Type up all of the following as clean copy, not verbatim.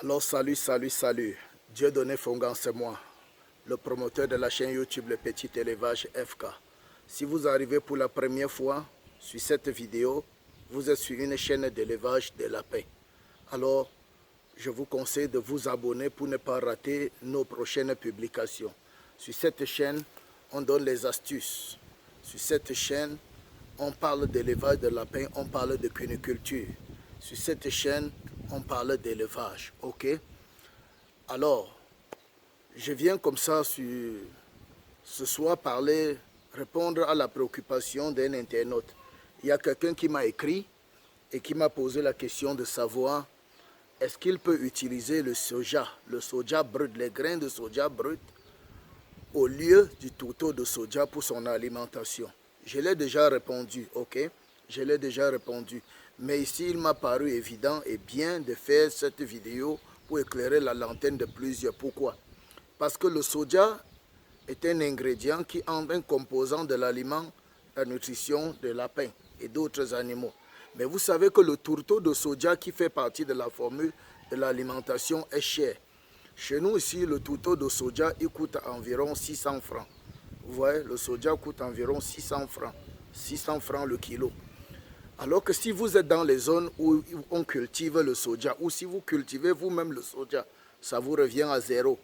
Alors salut. Dieudonné Fongan, c'est moi, le promoteur de la chaîne YouTube Le Petit Élevage FK. Si vous arrivez pour la première fois sur cette vidéo, vous êtes sur une chaîne d'élevage de lapins. Alors, je vous conseille de vous abonner pour ne pas rater nos prochaines publications. Sur cette chaîne, on donne les astuces. Sur cette chaîne, on parle d'élevage de lapins, on parle de cuniculture. Sur cette chaîne, on parle d'élevage, ok? Alors, je viens comme ça ce soir répondre à la préoccupation d'un internaute. Il y a quelqu'un qui m'a écrit et qui m'a posé la question de savoir est-ce qu'il peut utiliser le soja brut, les grains de soja brut, au lieu du tourteau de soja pour son alimentation. Je l'ai déjà répondu, ok? Je l'ai déjà répondu. Mais ici, il m'a paru évident et bien de faire cette vidéo pour éclairer la lanterne de plusieurs. Pourquoi? Parce que le soja est un ingrédient qui est un composant de l'aliment, la nutrition des lapins et d'autres animaux. Mais vous savez que le tourteau de soja qui fait partie de la formule de l'alimentation est cher. Chez nous ici, le tourteau de soja, il coûte environ 600 francs. Vous voyez, le soja coûte environ 600 francs. 600 francs le kilo. Alors que si vous êtes dans les zones où on cultive le soja, ou si vous cultivez vous-même le soja, ça vous revient à zéro.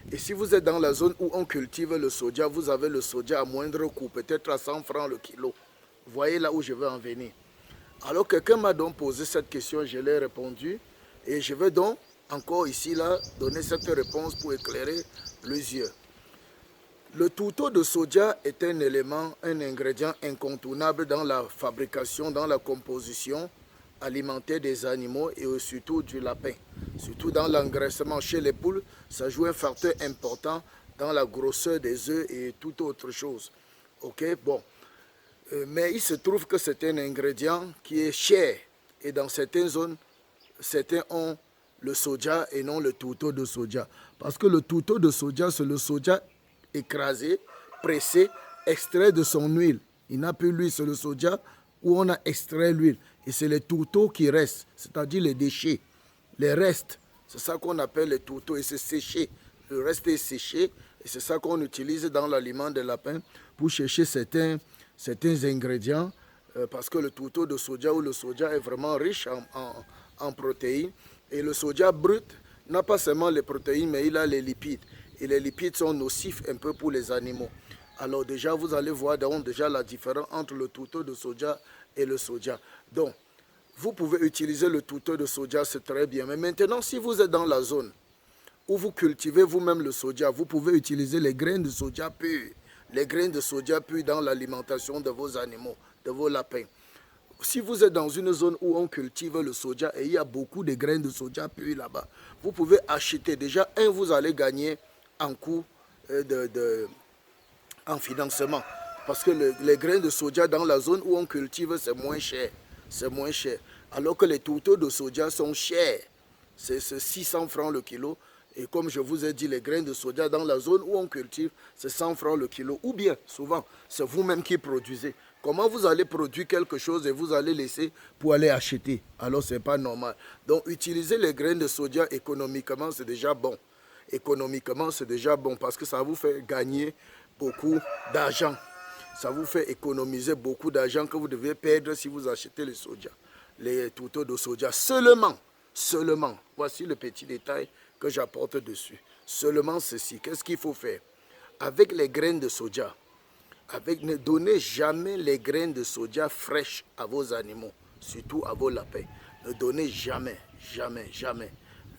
Et si vous êtes dans la zone où on cultive le soja, vous avez le soja à moindre coût, peut-être à 100 francs le kilo. Vous voyez là où je veux en venir. Alors quelqu'un m'a donc posé cette question, je l'ai répondu. Et je vais donc encore ici là donner cette réponse pour éclairer les yeux. Le tourteau de soja est un élément, un ingrédient incontournable dans la fabrication, dans la composition alimentaire des animaux et surtout du lapin. Surtout dans l'engraissement chez les poules, ça joue un facteur important dans la grosseur des œufs et toute autre chose. Ok, bon. Mais il se trouve que c'est un ingrédient qui est cher. Et dans certaines zones, certains ont le soja et non le tourteau de soja. Parce que le tourteau de soja, c'est le soja écrasé, pressé, extrait de son huile. Il n'a plus l'huile, c'est le soja où on a extrait l'huile. Et c'est les tourteaux qui restent, c'est-à-dire les déchets, les restes. C'est ça qu'on appelle les tourteaux et c'est séché. Le reste est séché et c'est ça qu'on utilise dans l'aliment des lapins pour chercher certains ingrédients parce que le tourteau de soja ou le soja est vraiment riche en protéines. Et le soja brut n'a pas seulement les protéines, mais il a les lipides. Et les lipides sont nocifs un peu pour les animaux. Alors déjà, vous allez voir donc déjà la différence entre le tourteau de soja et le soja. Donc, vous pouvez utiliser le tourteau de soja, c'est très bien. Mais maintenant, si vous êtes dans la zone où vous cultivez vous-même le soja, vous pouvez utiliser les graines de soja purs. Les graines de soja purs dans l'alimentation de vos animaux, de vos lapins. Si vous êtes dans une zone où on cultive le soja et il y a beaucoup de graines de soja purs là-bas, vous pouvez acheter. Déjà, vous allez gagner en coût en financement. Parce que les grains de soja dans la zone où on cultive, c'est moins cher. C'est moins cher. Alors que les tourteaux de soja sont chers. C'est 600 francs le kilo. Et comme je vous ai dit, les grains de soja dans la zone où on cultive, c'est 100 francs le kilo. Ou bien, souvent, c'est vous-même qui produisez. Comment vous allez produire quelque chose et vous allez laisser pour aller acheter? Alors, ce n'est pas normal. Donc, utiliser les grains de soja économiquement, c'est déjà bon. Économiquement, c'est déjà bon parce que ça vous fait gagner beaucoup d'argent. Ça vous fait économiser beaucoup d'argent que vous devez perdre si vous achetez les soja, les tourteaux de soja. Seulement, voici le petit détail que j'apporte dessus. Seulement ceci, qu'est-ce qu'il faut faire? Avec les graines de soja, ne donnez jamais les graines de soja fraîches à vos animaux, surtout à vos lapins. Ne donnez jamais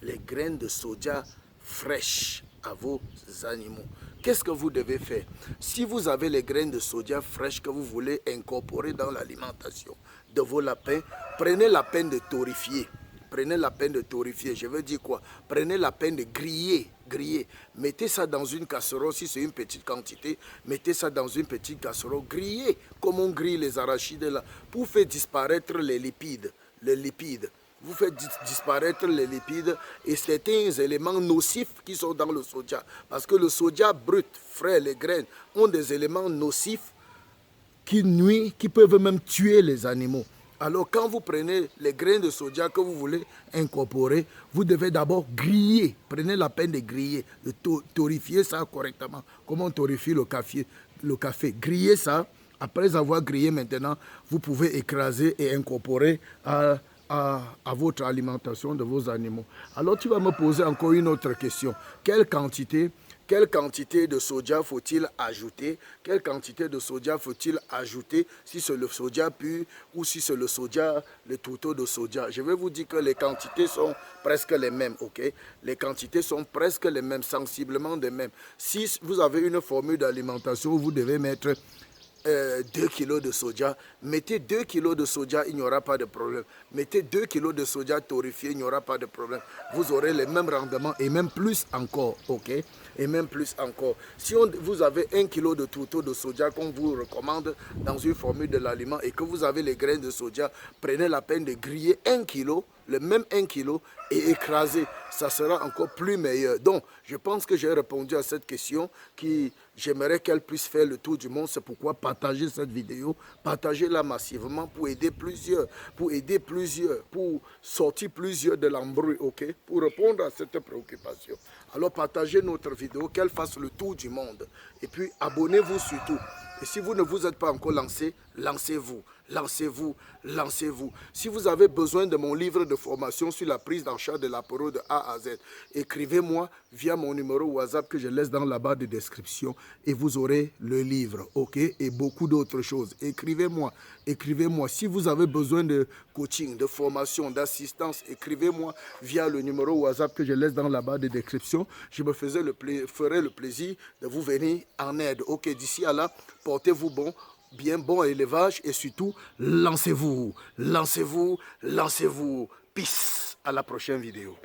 les graines de soja fraîches à vos animaux. Qu'est-ce que vous devez faire? Si vous avez les graines de soja fraîches que vous voulez incorporer dans l'alimentation de vos lapins, prenez la peine de torréfier. Prenez la peine de torréfier. Je veux dire quoi? Prenez la peine de griller. Mettez ça dans une casserole. Si c'est une petite quantité, mettez ça dans une petite casserole. Grillez comme on grille les arachides là pour faire disparaître les lipides. Vous faites disparaître les lipides et certains éléments nocifs qui sont dans le soja. Parce que le soja brut, frais, les graines, ont des éléments nocifs qui nuisent, qui peuvent même tuer les animaux. Alors quand vous prenez les grains de soja que vous voulez incorporer, vous devez d'abord griller. Prenez la peine de griller, de torréfier ça correctement. Comment on torréfie le café. Grillez ça. Après avoir grillé maintenant, vous pouvez écraser et incorporer à votre alimentation de vos animaux. Alors tu vas me poser encore une autre question. Quelle quantité de soja faut-il ajouter? Quelle quantité de soja faut-il ajouter si c'est le soja pur ou si c'est le soja, le tourteau de soja? Je vais vous dire que les quantités sont presque les mêmes, ok? Les quantités sont presque les mêmes, sensiblement les mêmes. Si vous avez une formule d'alimentation où vous devez mettre 2 kilos de soja, mettez 2 kilos de soja, il n'y aura pas de problème. Mettez 2 kilos de soja torréfié, il n'y aura pas de problème. Vous aurez le même rendement et même plus encore, ok? Et même plus encore. Si vous avez 1 kilo de tourteau de soja qu'on vous recommande dans une formule de l'aliment et que vous avez les graines de soja, prenez la peine de griller 1 kilo, le même 1 kilo et écraser. Ça sera encore plus meilleur. Donc, je pense que j'ai répondu à cette question qui, j'aimerais qu'elle puisse faire le tour du monde. C'est pourquoi partager cette vidéo, partagez-la massivement pour aider plusieurs, pour sortir plusieurs de l'embrouille, ok? Pour répondre à cette préoccupation. Alors, partagez notre vidéo, qu'elle fasse le tour du monde. Et puis, abonnez-vous surtout. Et si vous ne vous êtes pas encore lancé, lancez-vous, lancez-vous, lancez-vous. Si vous avez besoin de mon livre de formation sur la prise en charge de l'apéro de A à Z, écrivez-moi via mon numéro WhatsApp que je laisse dans la barre de description et vous aurez le livre, ok? Et beaucoup d'autres choses. Écrivez-moi, écrivez-moi. Si vous avez besoin de coaching, de formation, d'assistance, écrivez-moi via le numéro WhatsApp que je laisse dans la barre de description. Je me ferai le plaisir de vous venir en aide. Ok, d'ici à là, portez-vous bien bon élevage et surtout, lancez-vous, lancez-vous, lancez-vous. Peace. À la prochaine vidéo.